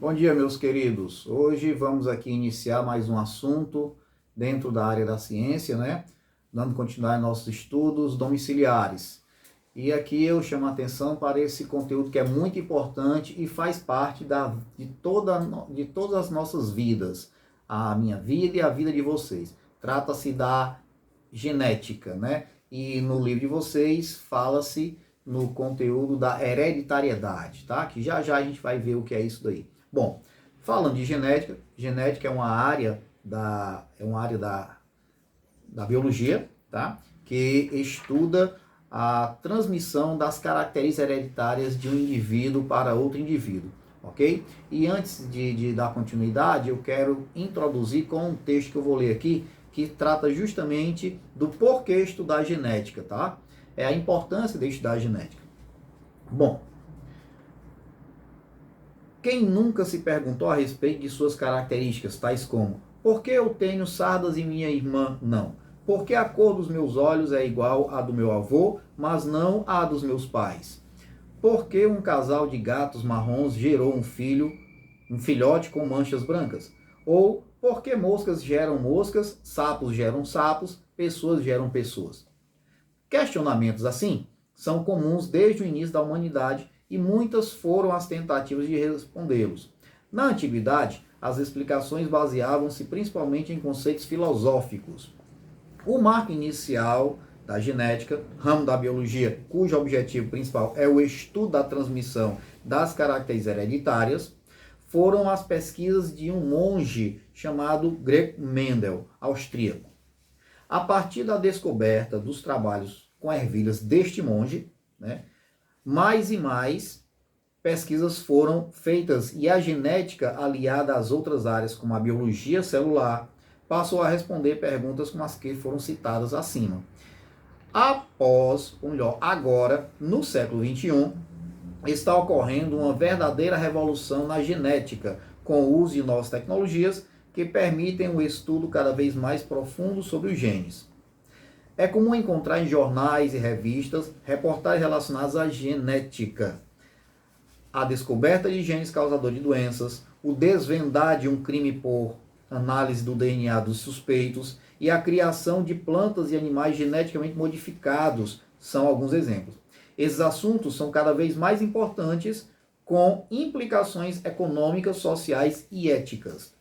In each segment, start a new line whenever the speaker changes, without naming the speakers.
Bom dia, meus queridos. Hoje vamos aqui iniciar mais um assunto dentro da área da ciência, né? Dando continuidade aos nossos estudos domiciliares. E aqui eu chamo a atenção para esse conteúdo que é muito importante e faz parte de todas as nossas vidas. A minha vida e a vida de vocês. Trata-se da genética, né? E no livro de vocês fala-se no conteúdo da hereditariedade, tá? Que já já a gente vai ver o que é isso daí. Bom, falando de genética, genética é uma área da biologia, tá? Que estuda a transmissão das características hereditárias de um indivíduo para outro indivíduo, ok? E antes de dar continuidade, eu quero introduzir com um texto que eu vou ler aqui, que trata justamente do porquê estudar genética, tá? É a importância de estudar genética. Bom, quem nunca se perguntou a respeito de suas características, tais como: por que eu tenho sardas e minha irmã não? Por que a cor dos meus olhos é igual à do meu avô, mas não à dos meus pais? Por que um casal de gatos marrons gerou um filhote com manchas brancas? Ou por que moscas geram moscas, sapos geram sapos, pessoas geram pessoas? Questionamentos assim são comuns desde o início da humanidade e muitas foram as tentativas de respondê-los. Na antiguidade, as explicações baseavam-se principalmente em conceitos filosóficos. O marco inicial da genética, ramo da biologia, cujo objetivo principal é o estudo da transmissão das características hereditárias, foram as pesquisas de um monge chamado Greg Mendel, austríaco. A partir da descoberta dos trabalhos com ervilhas deste monge, né, mais e mais pesquisas foram feitas e a genética, aliada às outras áreas como a biologia celular, passou a responder perguntas como as que foram citadas acima. Agora, no século XXI, está ocorrendo uma verdadeira revolução na genética, com o uso de novas tecnologias que permitem um estudo cada vez mais profundo sobre os genes. É comum encontrar em jornais e revistas reportagens relacionadas à genética, a descoberta de genes causadores de doenças, o desvendar de um crime por análise do DNA dos suspeitos e a criação de plantas e animais geneticamente modificados são alguns exemplos. Esses assuntos são cada vez mais importantes, com implicações econômicas, sociais e éticas.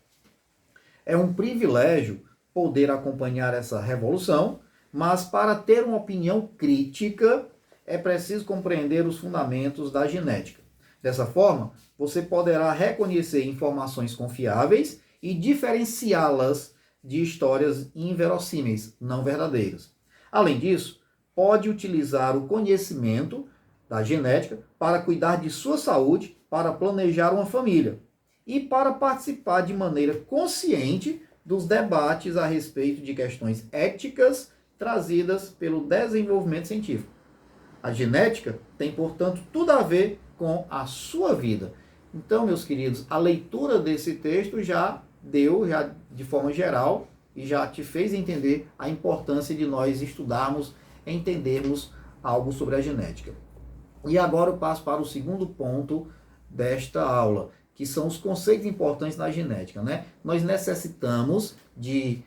É um privilégio poder acompanhar essa revolução, mas para ter uma opinião crítica é preciso compreender os fundamentos da genética. Dessa forma, você poderá reconhecer informações confiáveis e diferenciá-las de histórias inverossímeis, não verdadeiras. Além disso, pode utilizar o conhecimento da genética para cuidar de sua saúde, para planejar uma família e para participar de maneira consciente dos debates a respeito de questões éticas trazidas pelo desenvolvimento científico. A genética tem, portanto, tudo a ver com a sua vida. Então, meus queridos, a leitura desse texto já de forma geral, e já te fez entender a importância de nós estudarmos, entendermos algo sobre a genética. E agora eu passo para o segundo ponto desta aula, que são os conceitos importantes na genética, né? Nós necessitamos de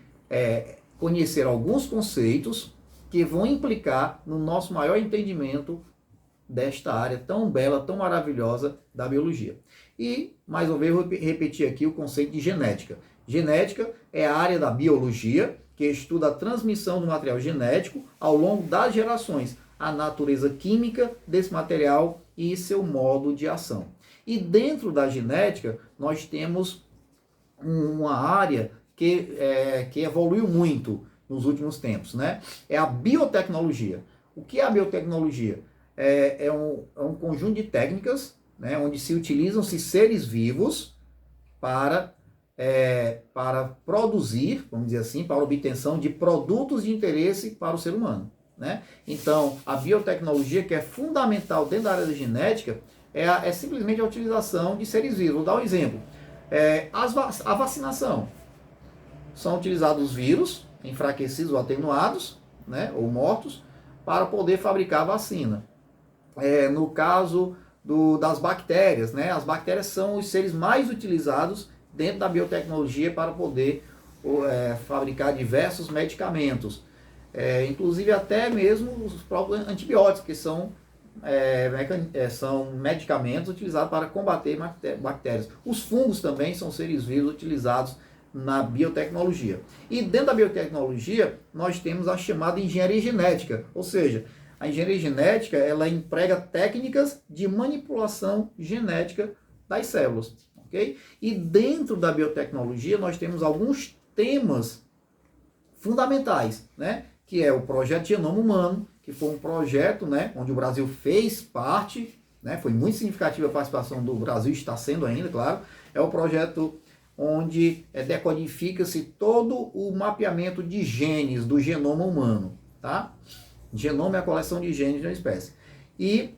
conhecer alguns conceitos que vão implicar no nosso maior entendimento desta área tão bela, tão maravilhosa da biologia. E, mais uma vez, eu vou repetir aqui o conceito de genética. Genética é a área da biologia que estuda a transmissão do material genético ao longo das gerações, a natureza química desse material e seu modo de ação. E dentro da genética, nós temos uma área que evoluiu muito nos últimos tempos, né? É a biotecnologia. O que é a biotecnologia? É um conjunto de técnicas, né, onde se utilizam-se seres vivos para produzir, vamos dizer assim, para a obtenção de produtos de interesse para o ser humano, né? Então, a biotecnologia, que é fundamental dentro da área da genética, é simplesmente a utilização de seres vivos. Vou dar um exemplo. A vacinação. São utilizados vírus, enfraquecidos ou atenuados, né, ou mortos, para poder fabricar a vacina. No caso das bactérias, né? As bactérias são os seres mais utilizados dentro da biotecnologia para poder fabricar diversos medicamentos. Inclusive até mesmo os próprios antibióticos, que são medicamentos utilizados para combater bactérias. Os fungos também são seres vivos utilizados na biotecnologia. E dentro da biotecnologia, nós temos a chamada engenharia genética, ou seja, a engenharia genética, ela emprega técnicas de manipulação genética das células, ok? E dentro da biotecnologia, nós temos alguns temas fundamentais, né? Que é o projeto Genoma Humano, que foi um projeto, né, onde o Brasil fez parte, né? Foi muito significativa a participação do Brasil, está sendo ainda, claro. É o projeto onde decodifica-se todo o mapeamento de genes do genoma humano, tá? Genoma é a coleção de genes de uma espécie. E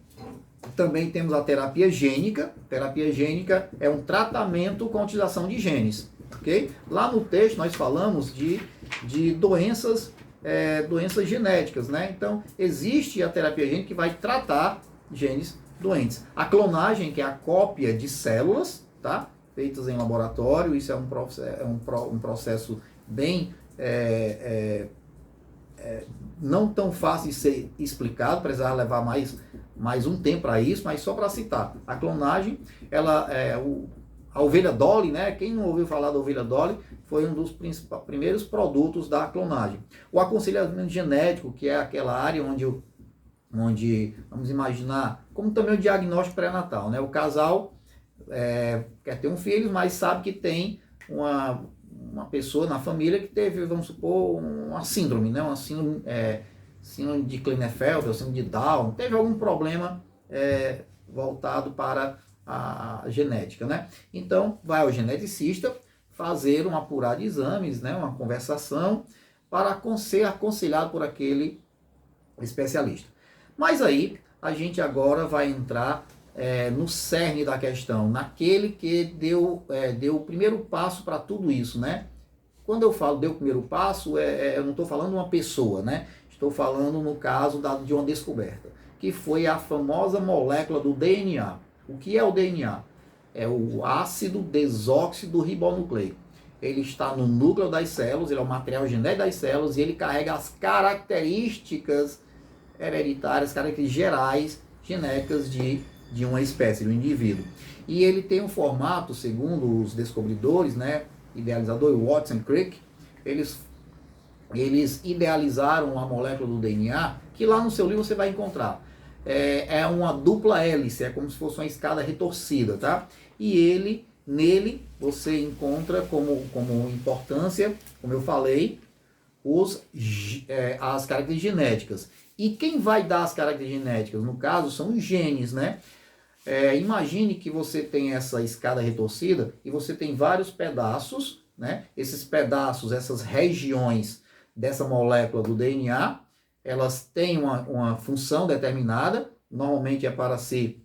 também temos a terapia gênica. Terapia gênica é um tratamento com a utilização de genes, ok? Lá no texto nós falamos de doenças genéticas, né? Então, existe a terapia gênica que vai tratar genes doentes. A clonagem, que é a cópia de células, tá? Feitas em laboratório, isso é um processo bem não tão fácil de ser explicado, precisava levar mais um tempo para isso, mas só para citar. A clonagem, a ovelha Dolly, né? Quem não ouviu falar da ovelha Dolly, foi um dos primeiros produtos da clonagem. O aconselhamento genético, que é aquela área onde vamos imaginar, como também o diagnóstico pré-natal, né? O casal quer ter um filho, mas sabe que tem uma pessoa na família que teve, vamos supor, uma síndrome, né? Uma síndrome de Klinefelter, ou síndrome de Down, teve algum problema voltado para a genética, né? Então, vai ao geneticista fazer um apurado de exames, né? Uma conversação para ser aconselhado por aquele especialista. Mas aí, a gente agora vai entrar no cerne da questão, naquele que deu o primeiro passo para tudo isso, né? Quando eu falo deu o primeiro passo, eu não estou falando de uma pessoa, né? Estou falando no caso de uma descoberta, que foi a famosa molécula do DNA. O que é o DNA? É o ácido desóxido ribonucleico. Ele está no núcleo das células, ele é o material genético das células e ele carrega as características hereditárias, características gerais, genéticas de uma espécie, de um indivíduo. E ele tem um formato, segundo os descobridores, né, idealizador Watson e Crick, eles idealizaram a molécula do DNA, que lá no seu livro você vai encontrar. É uma dupla hélice, é como se fosse uma escada retorcida, tá? E nele você encontra como importância, como eu falei, as características genéticas. E quem vai dar as características genéticas? No caso, são os genes, né? Imagine que você tem essa escada retorcida e você tem vários pedaços, né? Esses pedaços, essas regiões dessa molécula do DNA, elas têm uma função determinada, normalmente é para se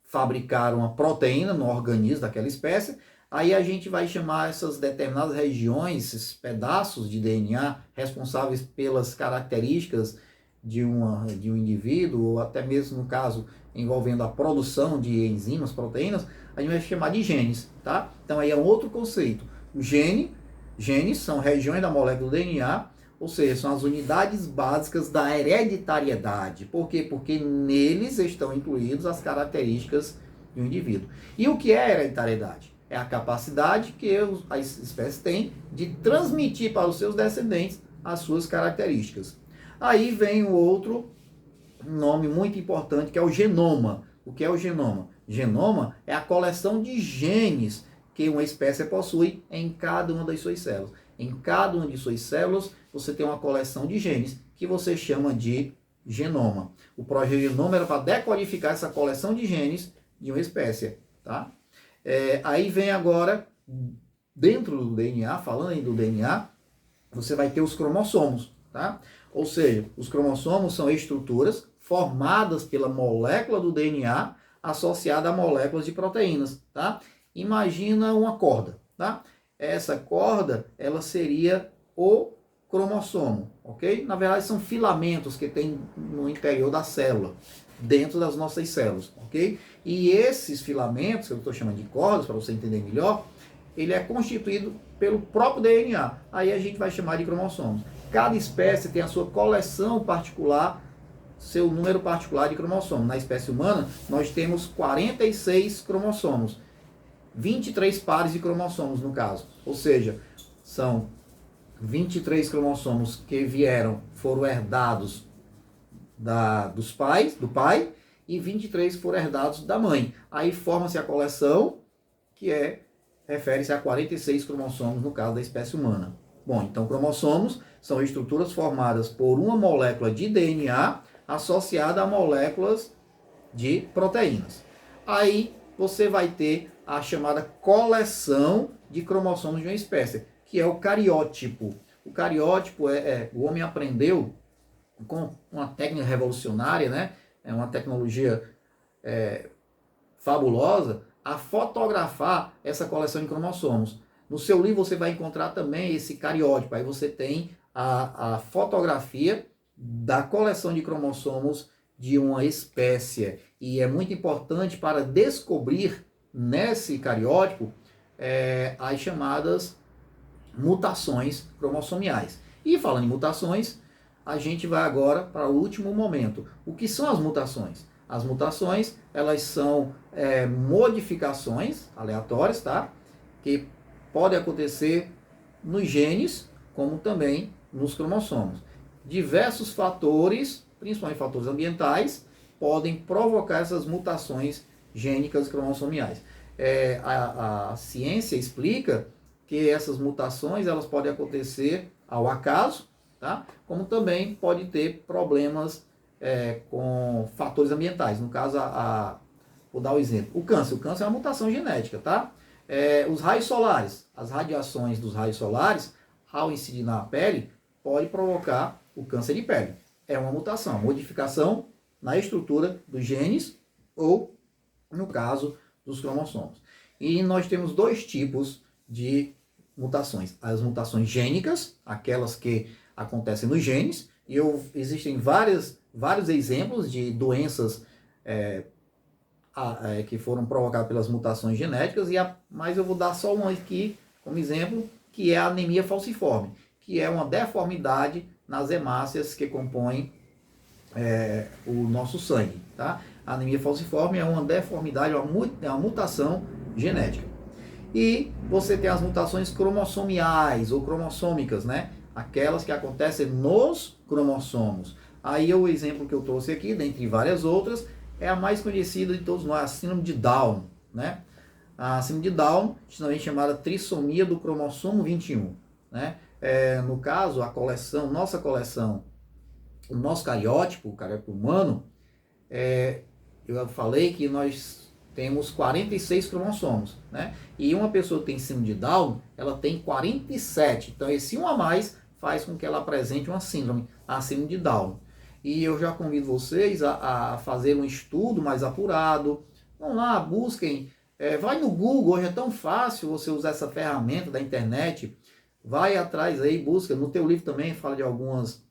fabricar uma proteína no organismo daquela espécie. Aí a gente vai chamar essas determinadas regiões, esses pedaços de DNA responsáveis pelas características de um indivíduo, ou até mesmo no caso envolvendo a produção de enzimas, proteínas, a gente vai chamar de genes, tá? Então aí é um outro conceito. Genes são regiões da molécula do DNA, ou seja, são as unidades básicas da hereditariedade. Por quê? Porque neles estão incluídas as características de um indivíduo. E o que é hereditariedade? É a capacidade que as espécies têm de transmitir para os seus descendentes as suas características. Aí vem o outro nome muito importante, que é o genoma. O que é o genoma? Genoma é a coleção de genes que uma espécie possui em cada uma das suas células. Em cada uma de suas células, você tem uma coleção de genes que você chama de genoma. O projeto Genoma era para decodificar essa coleção de genes de uma espécie, tá? Aí vem agora, dentro do DNA, falando aí do DNA, você vai ter os cromossomos, tá? Ou seja, os cromossomos são estruturas formadas pela molécula do DNA associada a moléculas de proteínas, tá? Imagina uma corda, tá? Essa corda, ela seria o cromossomo, ok? Na verdade são filamentos que tem no interior da célula, dentro das nossas células, ok? E esses filamentos, que eu estou chamando de cordas, para você entender melhor, ele é constituído pelo próprio DNA. Aí a gente vai chamar de cromossomos. Cada espécie tem a sua coleção particular, seu número particular de cromossomos. Na espécie humana, nós temos 46 cromossomos. 23 pares de cromossomos, no caso. Ou seja, são 23 cromossomos que foram herdados dos pais, do pai, e 23 foram herdados da mãe. Aí forma-se a coleção, que refere-se a 46 cromossomos, no caso da espécie humana. Bom, então cromossomos são estruturas formadas por uma molécula de DNA associada a moléculas de proteínas. Aí você vai ter a chamada coleção de cromossomos de uma espécie, que é o cariótipo. O cariótipo o homem aprendeu com uma técnica revolucionária, né? É uma tecnologia fabulosa, a fotografar essa coleção de cromossomos. No seu livro você vai encontrar também esse cariótipo. Aí você tem a fotografia da coleção de cromossomos de uma espécie. E é muito importante para descobrir nesse cariótipo as chamadas mutações cromossomiais. E falando em mutações, a gente vai agora para o último momento. O que são as mutações? As mutações, elas são modificações aleatórias, tá? Que podem acontecer nos genes, como também nos cromossomos. Diversos fatores, principalmente fatores ambientais, podem provocar essas mutações gênicas cromossomiais. A ciência explica que essas mutações elas podem acontecer ao acaso, tá? Como também pode ter problemas com fatores ambientais. No caso, vou dar o exemplo. O câncer é uma mutação genética, tá? Os raios solares, as radiações dos raios solares, ao incidir na pele, pode provocar o câncer de pele. É uma mutação, modificação na estrutura dos genes ou, no caso, dos cromossomos. E nós temos dois tipos de mutações. As mutações gênicas, aquelas que acontecem nos genes, e existem vários exemplos de doenças que foram provocadas pelas mutações genéticas, mas eu vou dar só uma aqui como exemplo, que é a anemia falciforme, que é uma deformidade nas hemácias que compõem o nosso sangue. Tá? A anemia falciforme é uma deformidade, é uma mutação genética. E você tem as mutações cromossomiais ou cromossômicas, né? Aquelas que acontecem nos cromossomos. Aí o exemplo que eu trouxe aqui, dentre várias outras, é a mais conhecida de todos nós, a síndrome de Down, né? A síndrome de Down, também chamada trissomia do cromossomo 21, né? No caso, nossa coleção, o nosso cariótipo, o cariótipo humano, eu falei que nós temos 46 cromossomos, né? E uma pessoa que tem síndrome de Down, ela tem 47. Então, esse um a mais faz com que ela apresente uma síndrome, a síndrome de Down. E eu já convido vocês a fazer um estudo mais apurado. Vão lá, busquem. Vai no Google, hoje é tão fácil você usar essa ferramenta da internet. Vai atrás aí, busca. No teu livro também fala de algumas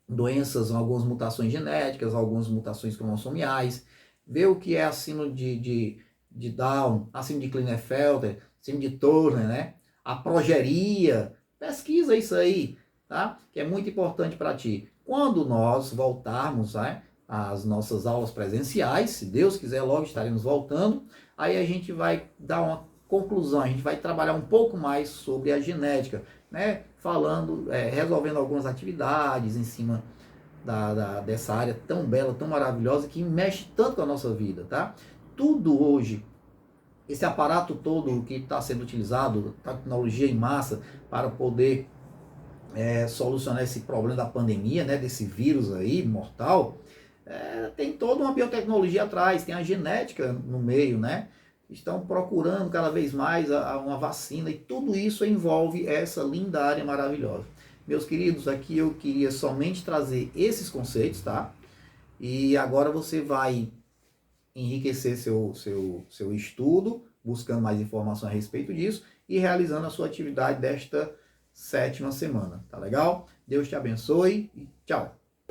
doenças, algumas mutações genéticas, algumas mutações cromossomiais. Vê o que é a síndrome de Down, a síndrome de Klinefelter, síndrome de Turner, né? A progeria. Pesquisa isso aí, tá? Que é muito importante para ti. Quando nós voltarmos, né, às nossas aulas presenciais, se Deus quiser, logo estaremos voltando, aí a gente vai dar uma conclusão, a gente vai trabalhar um pouco mais sobre a genética, né? Falando, resolvendo algumas atividades em cima dessa área tão bela, tão maravilhosa, que mexe tanto com a nossa vida, tá? Tudo hoje, esse aparato todo que está sendo utilizado, tecnologia em massa, para poder solucionar esse problema da pandemia, né, desse vírus aí, mortal, tem toda uma biotecnologia atrás, tem a genética no meio, né? Estão procurando cada vez mais uma vacina, e tudo isso envolve essa linda área maravilhosa. Meus queridos, aqui eu queria somente trazer esses conceitos, tá? E agora você vai enriquecer seu estudo, buscando mais informação a respeito disso e realizando a sua atividade desta 7ª semana, tá legal? Deus te abençoe e tchau!